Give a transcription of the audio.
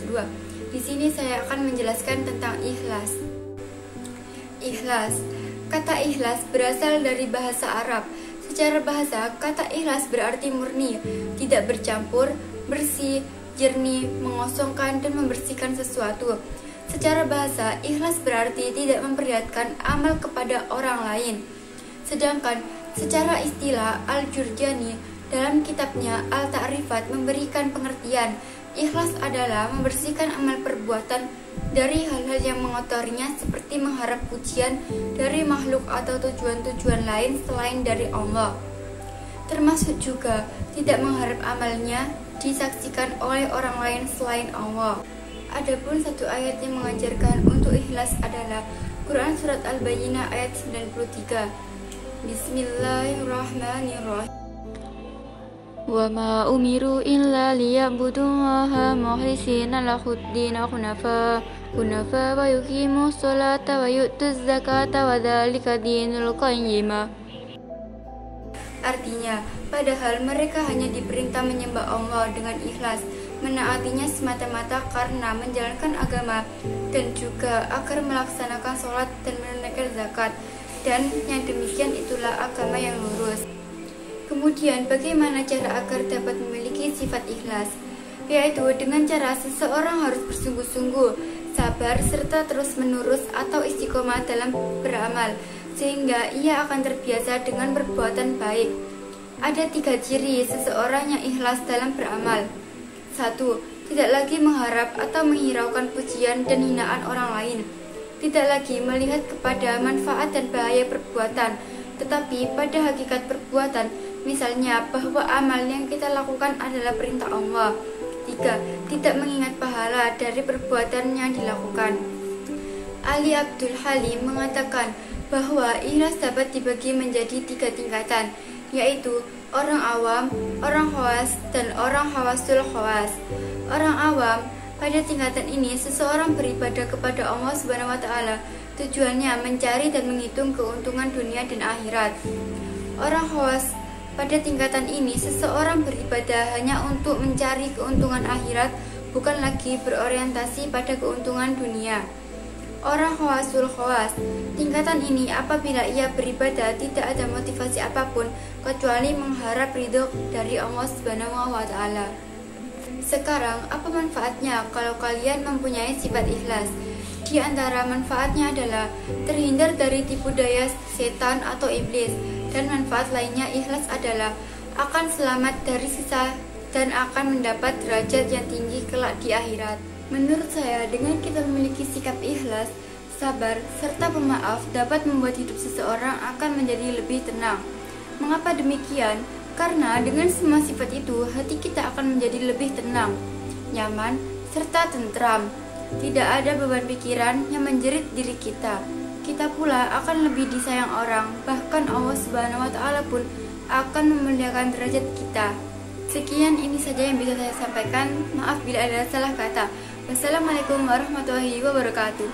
kedua. Di sini saya akan menjelaskan tentang ikhlas. Ikhlas. Kata ikhlas berasal dari bahasa Arab. Secara bahasa, kata ikhlas berarti murni, tidak bercampur, bersih, jernih, mengosongkan dan membersihkan sesuatu. Secara bahasa, ikhlas berarti tidak memperlihatkan amal kepada orang lain. Sedangkan secara istilah, Al-Jurjani dalam kitabnya Al-Ta'rifat memberikan pengertian, ikhlas adalah membersihkan amal perbuatan dari hal-hal yang mengotorinya seperti mengharap pujian dari makhluk atau tujuan-tujuan lain selain dari Allah. Termasuk juga tidak mengharap amalnya disaksikan oleh orang lain selain Allah. Adapun satu ayat yang mengajarkan untuk ikhlas adalah Quran Surat Al-Bayyinah ayat 93. Bismillahirrahmanirrahim. Wa ma umiru illa liya'budullaha mukhlishina lahud-din hunafa wa yuqimu sholata wa yu'tuz zakata wa dzalika dinul qayyimah. Artinya, padahal mereka hanya diperintah menyembah Allah dengan ikhlas, menaatinya semata-mata karena menjalankan agama, dan juga agar melaksanakan sholat dan menunaikan zakat, dan yang demikian itulah agama yang lurus. Kemudian bagaimana cara agar dapat memiliki sifat ikhlas? Yaitu dengan cara seseorang harus bersungguh-sungguh, sabar, serta terus-menerus atau istiqomah dalam beramal, sehingga ia akan terbiasa dengan perbuatan baik. Ada 3 ciri seseorang yang ikhlas dalam beramal. 1. Tidak lagi mengharap atau menghiraukan pujian dan hinaan orang lain. Tidak lagi melihat kepada manfaat dan bahaya perbuatan, tetapi pada hakikat perbuatan, misalnya bahwa amal yang kita lakukan adalah perintah Allah. 3. Tidak mengingat pahala dari perbuatan yang dilakukan. Ali Abdul Halim mengatakan bahwa ikhlas dapat dibagi menjadi 3 tingkatan, yaitu orang awam, orang khawas, dan orang khawasul khawas. Orang awam, pada tingkatan ini seseorang beribadah kepada Allah Subhanahu wa taala, tujuannya mencari dan menghitung keuntungan dunia dan akhirat. Orang khawas, pada tingkatan ini seseorang beribadah hanya untuk mencari keuntungan akhirat, bukan lagi berorientasi pada keuntungan dunia. Orang khawasul khawas, tingkatan ini apabila ia beribadah tidak ada motivasi apapun kecuali mengharap ridho dari Allah Subhanahu wa taala. Sekarang, apa manfaatnya kalau kalian mempunyai sifat ikhlas? Di antara manfaatnya adalah terhindar dari tipu daya setan atau iblis, dan manfaat lainnya ikhlas adalah akan selamat dari siksa dan akan mendapat derajat yang tinggi kelak di akhirat. Menurut saya, dengan kita memiliki sikap ikhlas, sabar, serta pemaaf dapat membuat hidup seseorang akan menjadi lebih tenang. Mengapa demikian? Karena dengan semua sifat itu, hati kita akan menjadi lebih tenang, nyaman, serta tentram. Tidak ada beban pikiran yang menjerit diri kita. Kita pula akan lebih disayang orang, bahkan Allah Subhanahu wa taala pun akan memuliakan derajat kita. Sekian ini saja yang bisa saya sampaikan. Maaf bila ada salah kata. Wassalamualaikum warahmatullahi wabarakatuh.